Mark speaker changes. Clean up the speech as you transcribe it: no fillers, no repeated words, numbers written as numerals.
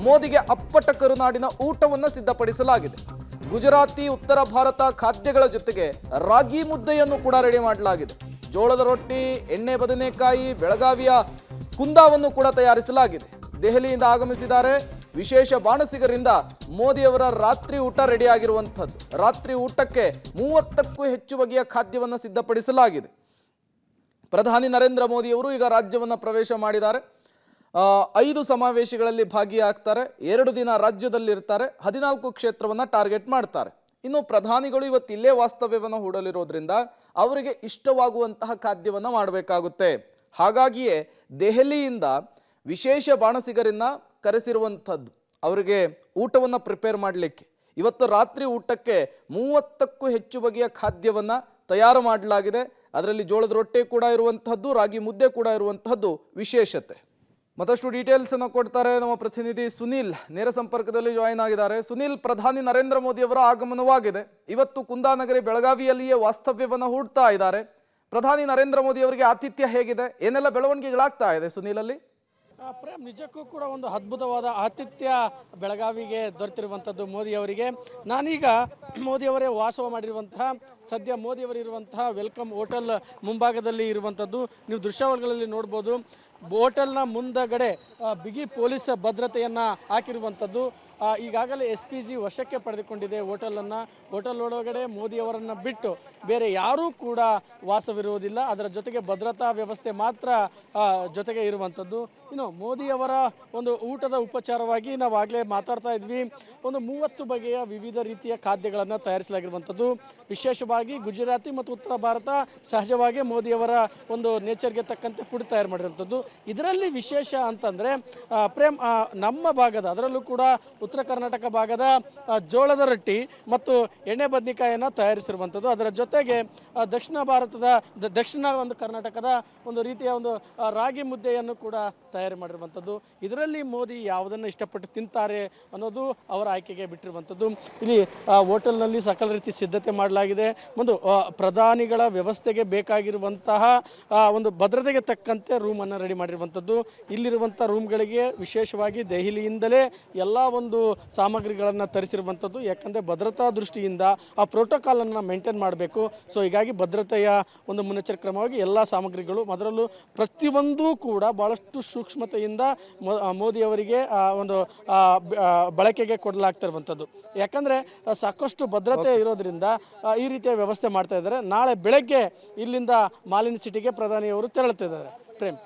Speaker 1: ಮೋದಿಗೆ ಅಪ್ಪಟ ಕರುನಾಡಿನ ಊಟವನ್ನು ಸಿದ್ಧಪಡಿಸಲಾಗಿದೆ. ಗುಜರಾತಿ, ಉತ್ತರ ಭಾರತ ಖಾದ್ಯಗಳ ಜೊತೆಗೆ ರಾಗಿ ಮುದ್ದೆಯನ್ನು ಕೂಡ ರೆಡಿ ಮಾಡಲಾಗಿದೆ. ಜೋಳದ ರೊಟ್ಟಿ, ಎಣ್ಣೆ ಬದನೆಕಾಯಿ, ಬೆಳಗಾವಿಯ ಕುಂದಾವನ್ನು ಕೂಡ ತಯಾರಿಸಲಾಗಿದೆ. ದೆಹಲಿಯಿಂದ ಆಗಮಿಸಿದ್ದಾರೆ. ವಿಶೇಷ ಬಾಣಸಿಗರಿಂದ ಮೋದಿಯವರ ರಾತ್ರಿ ಊಟ ರೆಡಿ ಆಗಿರುವಂಥದ್ದು. ರಾತ್ರಿ ಊಟಕ್ಕೆ 30ಕ್ಕೂ ಹೆಚ್ಚು ಬಗೆಯ ಖಾದ್ಯವನ್ನು ಸಿದ್ಧಪಡಿಸಲಾಗಿದೆ. ಪ್ರಧಾನಿ ನರೇಂದ್ರ ಮೋದಿಯವರು ಈಗ ರಾಜ್ಯವನ್ನು ಪ್ರವೇಶ ಮಾಡಿದ್ದಾರೆ. 5 ಸಮಾವೇಶಗಳಲ್ಲಿ ಭಾಗಿಯಾಗ್ತಾರೆ. 2 ದಿನ ರಾಜ್ಯದಲ್ಲಿರ್ತಾರೆ. 14 ಕ್ಷೇತ್ರವನ್ನು ಟಾರ್ಗೆಟ್ ಮಾಡ್ತಾರೆ. ಇನ್ನು ಪ್ರಧಾನಿಗಳು ಇವತ್ತು ಇಲ್ಲೇ ವಾಸ್ತವ್ಯವನ್ನು ಹೂಡಲಿರೋದ್ರಿಂದ ಅವರಿಗೆ ಇಷ್ಟವಾಗುವಂತಹ ಖಾದ್ಯವನ್ನು ಮಾಡಬೇಕಾಗುತ್ತೆ. ಹಾಗಾಗಿಯೇ ದೆಹಲಿಯಿಂದ ವಿಶೇಷ ಬಾಣಸಿಗರನ್ನ ಕರೆಸಿರುವಂಥದ್ದು. ಅವರಿಗೆ ಊಟವನ್ನು ಪ್ರಿಪೇರ್ ಮಾಡಲಿಕ್ಕೆ ಇವತ್ತು ರಾತ್ರಿ ಊಟಕ್ಕೆ 30ಕ್ಕೂ ಹೆಚ್ಚು ಬಗೆಯ ಖಾದ್ಯವನ್ನು ತಯಾರು ಮಾಡಲಾಗಿದೆ. ಅದರಲ್ಲಿ ಜೋಳದ ರೊಟ್ಟಿ ಕೂಡ ಇರುವಂತಹದ್ದು, ರಾಗಿ ಮುದ್ದೆ ಕೂಡ ಇರುವಂತಹದ್ದು ವಿಶೇಷತೆ. ಮತ್ತಷ್ಟು ಡೀಟೇಲ್ಸ್ ಅನ್ನು ಕೊಡ್ತಾರೆ ನಮ್ಮ ಪ್ರತಿನಿಧಿ ಸುನಿಲ್. ನೇರ ಸಂಪರ್ಕದಲ್ಲಿ ಜಾಯಿನ್ ಆಗಿದ್ದಾರೆ. ಸುನಿಲ್, ಪ್ರಧಾನಿ ನರೇಂದ್ರ ಮೋದಿ ಅವರ ಆಗಮನವಾಗಿದೆ. ಇವತ್ತು ಕುಂದಾನಗರಿ ಬೆಳಗಾವಿಯಲ್ಲಿಯೇ ವಾಸ್ತವ್ಯವನ್ನು ಹೂಡ್ತಾ ಇದ್ದಾರೆ. ಪ್ರಧಾನಿ ನರೇಂದ್ರ ಮೋದಿ ಅವರಿಗೆ ಆತಿಥ್ಯ ಹೇಗಿದೆ? ಏನೆಲ್ಲ ಬೆಳವಣಿಗೆಗಳಾಗ್ತಾ ಇದೆ ಸುನಿಲ್ ಅಲ್ಲಿ?
Speaker 2: ಪ್ರೇಮ್, ನಿಜಕ್ಕೂ ಕೂಡ ಒಂದು ಅದ್ಭುತವಾದ ಆತಿಥ್ಯ ಬೆಳಗಾವಿಗೆ ದೊರೆತಿರುವಂಥದ್ದು ಮೋದಿ ಅವರಿಗೆ. ನಾನೀಗ ಮೋದಿಯವರೇ ವಾಸ ಮಾಡಿರುವಂತಹ, ಸದ್ಯ ಮೋದಿಯವರಿರುವಂತಹ ವೆಲ್ಕಮ್ ಹೋಟೆಲ್ ಮುಂಭಾಗದಲ್ಲಿ ಇರುವಂಥದ್ದು. ನೀವು ದೃಶ್ಯಾವಳಿಗಳಲ್ಲಿ ನೋಡ್ಬೋದು. ಹೋಟೆಲ್ನ ಮುಂದಗಡೆ ಬಿಗಿ ಪೊಲೀಸ್ ಭದ್ರತೆಯನ್ನು ಹಾಕಿರುವಂಥದ್ದು. ಈಗಾಗಲೇ SPG ವಶಕ್ಕೆ ಪಡೆದುಕೊಂಡಿದೆ ಹೋಟೆಲನ್ನು. ಹೋಟೆಲ್ ಒಳಗಡೆ ಮೋದಿಯವರನ್ನು ಬಿಟ್ಟು ಬೇರೆ ಯಾರೂ ಕೂಡ ವಾಸವಿರುವುದಿಲ್ಲ. ಅದರ ಜೊತೆಗೆ ಭದ್ರತಾ ವ್ಯವಸ್ಥೆ ಮಾತ್ರ ಜೊತೆಗೆ ಇರುವಂಥದ್ದು. ಇನ್ನು ಮೋದಿಯವರ ಒಂದು ಊಟದ ಉಪಚಾರವಾಗಿ ನಾವು ಆಗಲೇ ಮಾತಾಡ್ತಾ ಇದ್ವಿ. ಒಂದು 30 ಬಗೆಯ ವಿವಿಧ ರೀತಿಯ ಖಾದ್ಯಗಳನ್ನು ತಯಾರಿಸಲಾಗಿರುವಂಥದ್ದು. ವಿಶೇಷವಾಗಿ ಗುಜರಾತಿ ಮತ್ತು ಉತ್ತರ ಭಾರತ ಸಹಜವಾಗಿ ಮೋದಿಯವರ ಒಂದು ನೇಚರ್ಗೆ ತಕ್ಕಂತೆ ಫುಡ್ ತಯಾರು ಮಾಡಿರುವಂಥದ್ದು. ಇದರಲ್ಲಿ ವಿಶೇಷ ಅಂತಂದರೆ ಪ್ರೇಮ್, ನಮ್ಮ ಭಾಗದ, ಅದರಲ್ಲೂ ಕೂಡ ಉತ್ತರ ಕರ್ನಾಟಕ ಭಾಗದ ಜೋಳದ ರೊಟ್ಟಿ ಮತ್ತು ಎಣ್ಣೆ ಬದನೆಕಾಯಿಯನ್ನು ತಯಾರಿಸಿರುವಂಥದ್ದು. ಅದರ ಜೊತೆಗೆ ದಕ್ಷಿಣ ಭಾರತದ, ದಕ್ಷಿಣ ಒಂದು ಕರ್ನಾಟಕದ ಒಂದು ರೀತಿಯ ಒಂದು ರಾಗಿ ಮುದ್ದೆಯನ್ನು ಕೂಡ ತಯಾರು ಮಾಡಿರುವಂಥದ್ದು. ಇದರಲ್ಲಿ ಮೋದಿ ಯಾವುದನ್ನು ಇಷ್ಟಪಟ್ಟು ತಿಂತಾರೆ ಅನ್ನೋದು ಅವರ ಆಯ್ಕೆಗೆ ಬಿಟ್ಟಿರುವಂಥದ್ದು. ಇಲ್ಲಿ ಹೋಟೆಲ್ನಲ್ಲಿ ಸಕಲ ರೀತಿ ಸಿದ್ಧತೆ ಮಾಡಲಾಗಿದೆ. ಒಂದು ಪ್ರಧಾನಿಗಳ ವ್ಯವಸ್ಥೆಗೆ ಬೇಕಾಗಿರುವಂತಹ ಒಂದು ಭದ್ರತೆಗೆ ತಕ್ಕಂತೆ ರೂಮನ್ನು ರೆಡಿ ಮಾಡಿರುವಂಥದ್ದು. ಇಲ್ಲಿರುವಂಥ ರೂಮ್ಗಳಿಗೆ ವಿಶೇಷವಾಗಿ ದೆಹಲಿಯಿಂದಲೇ ಎಲ್ಲ ಒಂದು ಸಾಮಗ್ರಿಗಳನ್ನು ತರಿಸಿರುವಂಥದ್ದು. ಯಾಕಂದರೆ ಭದ್ರತಾ ದೃಷ್ಟಿಯಿಂದ ಆ ಪ್ರೋಟೋಕಾಲನ್ನು ಮೇಂಟೈನ್ ಮಾಡಬೇಕು. ಸೊ ಹೀಗಾಗಿ ಭದ್ರತೆಯ ಒಂದು ಮುನ್ನೆಚ್ಚರಿಕೆ ಕ್ರಮವಾಗಿ ಎಲ್ಲ ಸಾಮಗ್ರಿಗಳು, ಅದರಲ್ಲೂ ಪ್ರತಿಯೊಂದು ಕೂಡ ಭಾಳಷ್ಟು ಸೂಕ್ಷ್ಮತೆಯಿಂದ ಮೋದಿಯವರಿಗೆ ಒಂದು ಬಳಕೆಗೆ ಕೊಡಲಾಗ್ತಿರುವಂಥದ್ದು. ಯಾಕಂದರೆ ಸಾಕಷ್ಟು ಭದ್ರತೆ ಇರೋದ್ರಿಂದ ಈ ರೀತಿಯ ವ್ಯವಸ್ಥೆ ಮಾಡ್ತಾ ಇದ್ದಾರೆ. ನಾಳೆ ಬೆಳಗ್ಗೆ ಇಲ್ಲಿಂದ ಮಾಲಿನ್ಯ ಸಿಟಿಗೆ ಪ್ರಧಾನಿಯವರು ತೆರಳುತ್ತಿದ್ದಾರೆ. ಪ್ರೇಮ್.